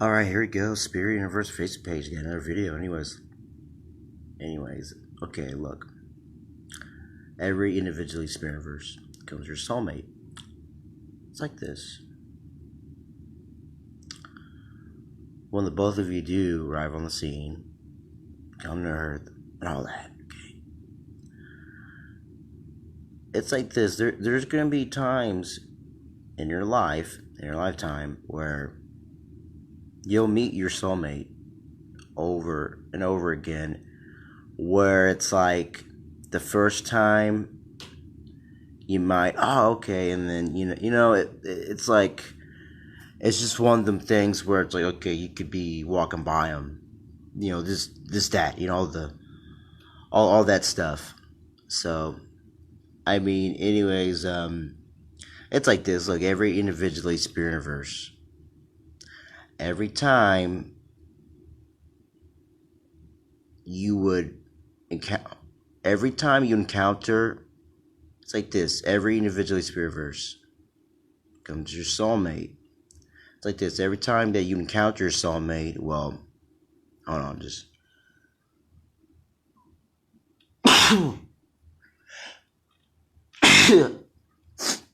Alright, here we go. Spirit Universe Facebook page. Got another video. Anyways. Okay, look. Every individually Spiritverse comes your soulmate. It's like this. When the both of you do arrive on the scene, come to Earth, and all that, okay? It's like this. There's going to be times in your life, in your lifetime, where you'll meet your soulmate over and over again, where it's like the first time you might, okay, and then it's like it's just one of them things where it's like, okay, you could be walking by them, this that, all that stuff. So I mean, anyways, it's like this. Look, every individually Spiritverse, every time you would encounter, it's like this. Every individually Spiritverse comes your soulmate. It's like this. Every time that you encounter your soulmate, well, hold on, just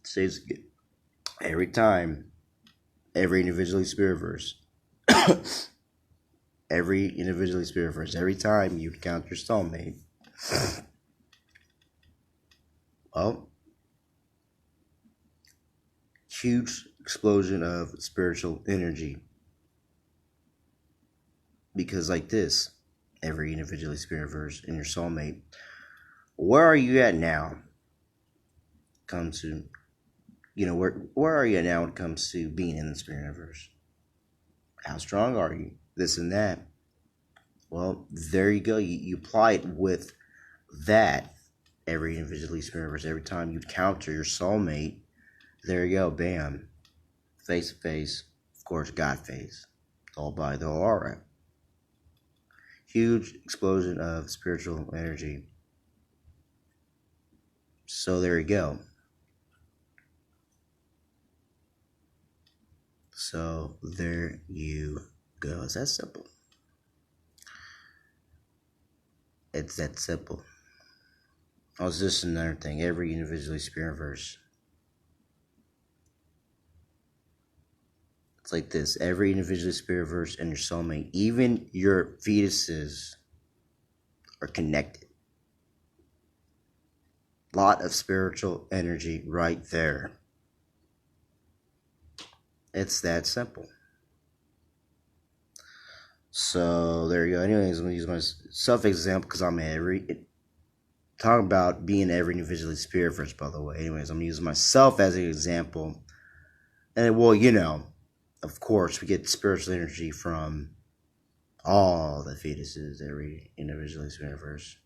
say every time, every individually Spiritverse, every time you encounter your soulmate, well, huge explosion of spiritual energy. Because like this, every individually Spiritverse and your soulmate, where are you at now? Comes to, where are you at now when it comes to being in the Spiritverse? How strong are you? This and that. Well, there you go. You apply it with that. Every individually Spiritverse, every time you encounter your soulmate, there you go, bam. Face to face, of course, God face. All by the aura. Huge explosion of spiritual energy. So there you go. It's that simple. It's that simple. Also, just another thing. Every individually Spiritverse. It's like this. Every individual Spiritverse and your soulmate, even your fetuses, are connected. Lot of spiritual energy right there. It's that simple. So there you go. Anyways, I'm gonna use my self-example because I'm talking about being every individually Spiritverse, by the way. Anyways, I'm gonna use myself as an example. And well, of course, we get spiritual energy from all the fetuses, every individually Spiritverse.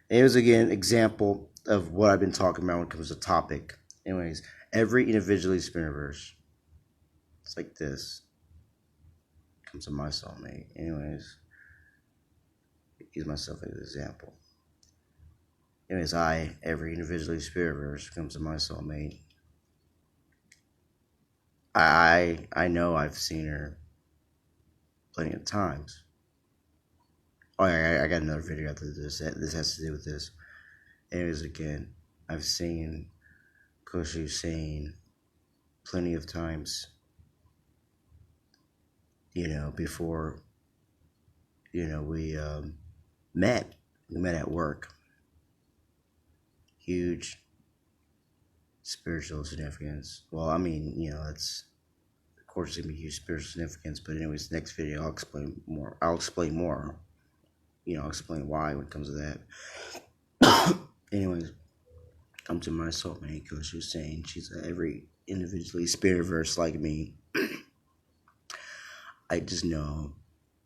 It was, again, example of what I've been talking about when it comes to topic. Anyways, every individually Spiritverse. It's like this. Comes to my soulmate. Anyways, use myself as an example. Anyways, every individually Spiritverse, comes to my soulmate. I know I've seen her plenty of times. Oh, I got another video after this. This has to do with this. Anyways, again, I've seen Coach Hussein plenty of times. Before, we met. We met at work. Huge spiritual significance. Well, I mean, it's, of course, it's going to be huge spiritual significance. But anyways, next video, I'll explain more. I'll explain why when it comes to that. Anyways, come to my soulmate, Coach Hussein. She's every individually Spiritverse like me. I just know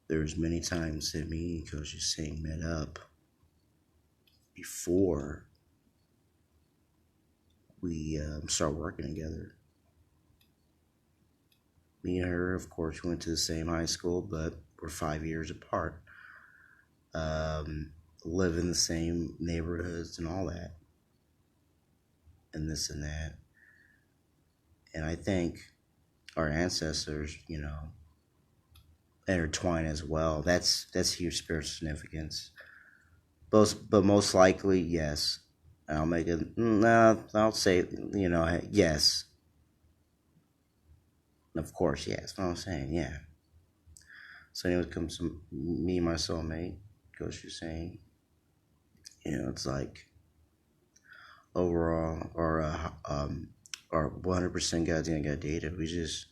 there's many times that me and Coach Hussein met up before we started working together. Me and her, of course, went to the same high school, but we're 5 years apart. Live in the same neighborhoods and all that. And this and that. And I think our ancestors, intertwined as well. That's huge spiritual significance. But most likely, yes. I'll make it. No, I'll say, yes. Of course, yes. That's what I'm saying, yeah. So anyway, it comes to me, my soulmate, goes through saying, it's like overall, our 100% guys gonna get data. We just,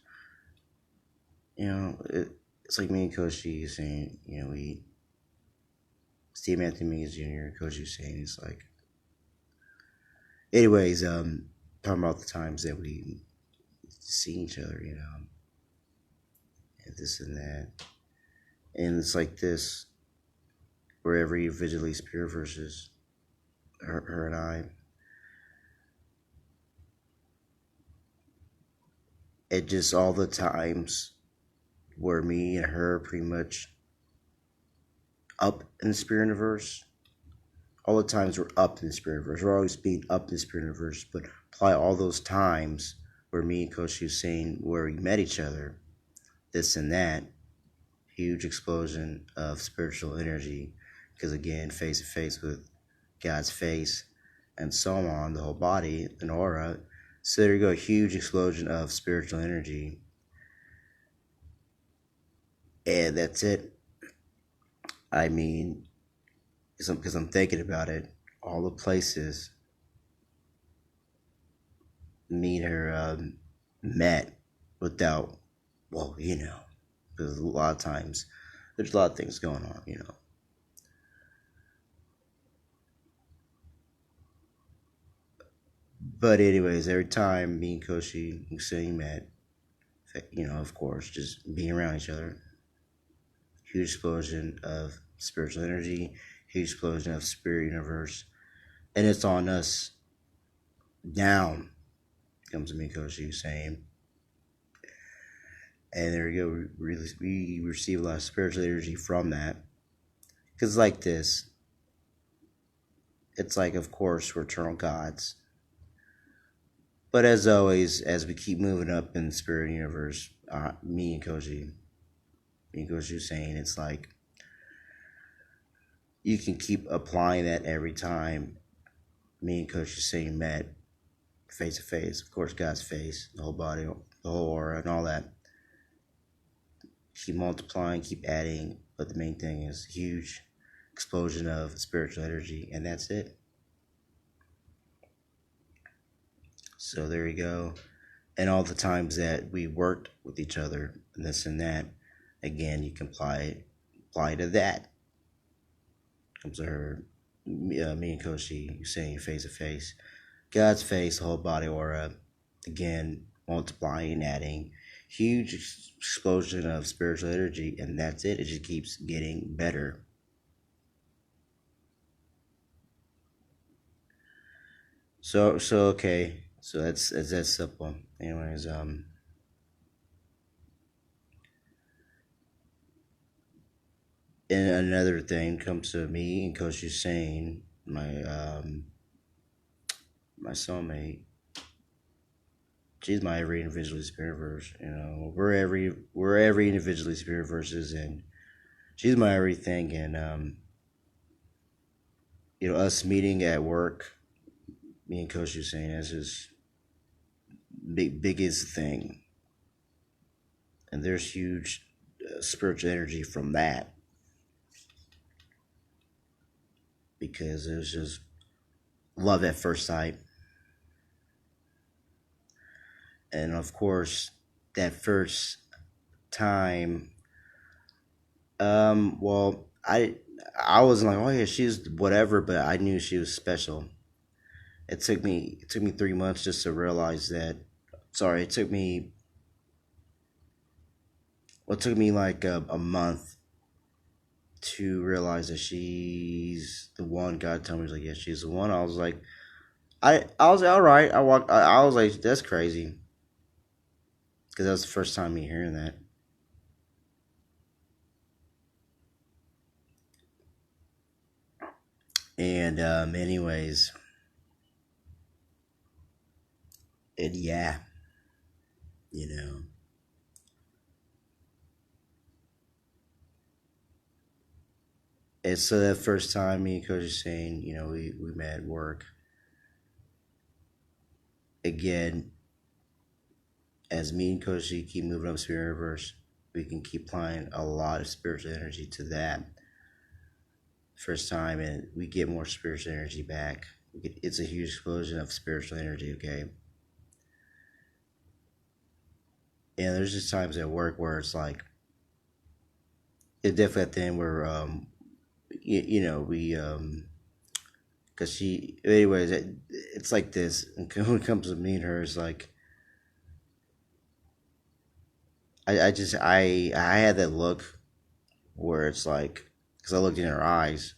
it's like me and Coach G saying, we Steve Anthony Means Jr., Coach G saying, it's like, anyways, talking about the times that we see each other, and this and that, and it's like this, where every individually spirit versus her and I, it just all the times where me and her pretty much up in the spirit universe. All the times we're up in the spirit universe. We're always being up in the spirit universe, but apply all those times where me and Coach Hussein, where we met each other, this and that, huge explosion of spiritual energy. Because again, face to face with God's face and so on, the whole body, an aura. So there you go, a huge explosion of spiritual energy. And that's it. I mean, because I'm thinking about it, all the places me and her met without, well, because a lot of times there's a lot of things going on. But anyways, every time me and Koshi Hussein met, of course, just being around each other, huge explosion of spiritual energy, huge explosion of spirit universe, and it's on us down. Comes to me, Koshi Hussein, and there we go. We receive a lot of spiritual energy from that, because like this, it's like, of course, we're eternal gods. But as always, as we keep moving up in the spirit universe, me and Koji saying, it's like you can keep applying that every time me and Koji saying met face to face. Of course, God's face, the whole body, the whole aura, and all that. Keep multiplying, keep adding, but the main thing is huge explosion of spiritual energy, and that's it. So there you go. And all the times that we worked with each other, and this and that, again, you can apply to that. Comes to her, me and Koshi saying face to face, God's face, the whole body aura, again, multiplying, adding, huge explosion of spiritual energy, and that's it. It just keeps getting better. So okay. So that's that simple. Anyways, and another thing comes to me and Coach Hussein, my soulmate. She's my every individually spirit verse. We're every individually spirit verses, and she's my everything. And us meeting at work, me and Coach Hussein, is his biggest thing, and there's huge spiritual energy from that, because it was just love at first sight. And of course, that first time, well, I wasn't like, oh yeah, she's whatever, but I knew she was special. It took me 3 months just to realize that. Sorry, it took me like a month to realize that she's the one. God told me, like, yeah, she's the one. I was like, I was like, all right. I was like, that's crazy, because that was the first time me hearing that. And anyways, and yeah, you know, And so that first time me and Coach are saying, we met at work. Again, as me and Coach keep moving up spirit reverse, we can keep applying a lot of spiritual energy to that first time, and we get more spiritual energy back. It's a huge explosion of spiritual energy, okay? And there's just times at work where it's like, it definitely at the end where, we, because anyways, it's like this. When it comes to me and her, it's like, I had that look where it's like, because I looked in her eyes,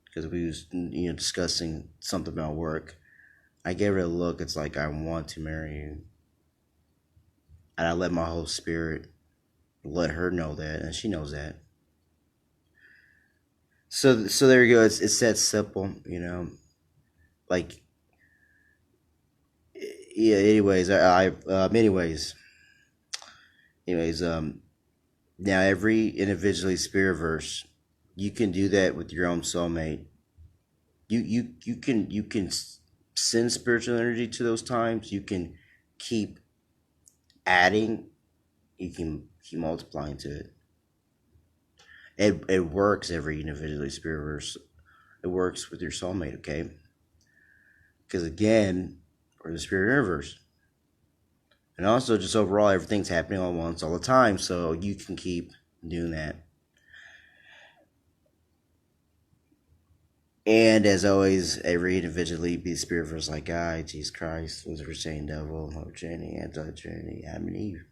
because we was discussing something about work. I gave her a look. It's like, I want to marry you, and I let my whole spirit let her know that, and she knows that. So there you go. It's that simple, Like, yeah. Anyways, now every individually spirit verse, you can do that with your own soulmate. You can send spiritual energy to those times. You can keep adding. You can keep multiplying to it. It works every individually spirit verse. It works with your soulmate, okay? Because again, we're the spirit universe. And also, just overall, everything's happening all at once, all the time, so you can keep doing that. And as always, every individually be the spirit verse like God, Jesus Christ, was the Satan devil, no Trinity, anti Trinity, Adam and Eve.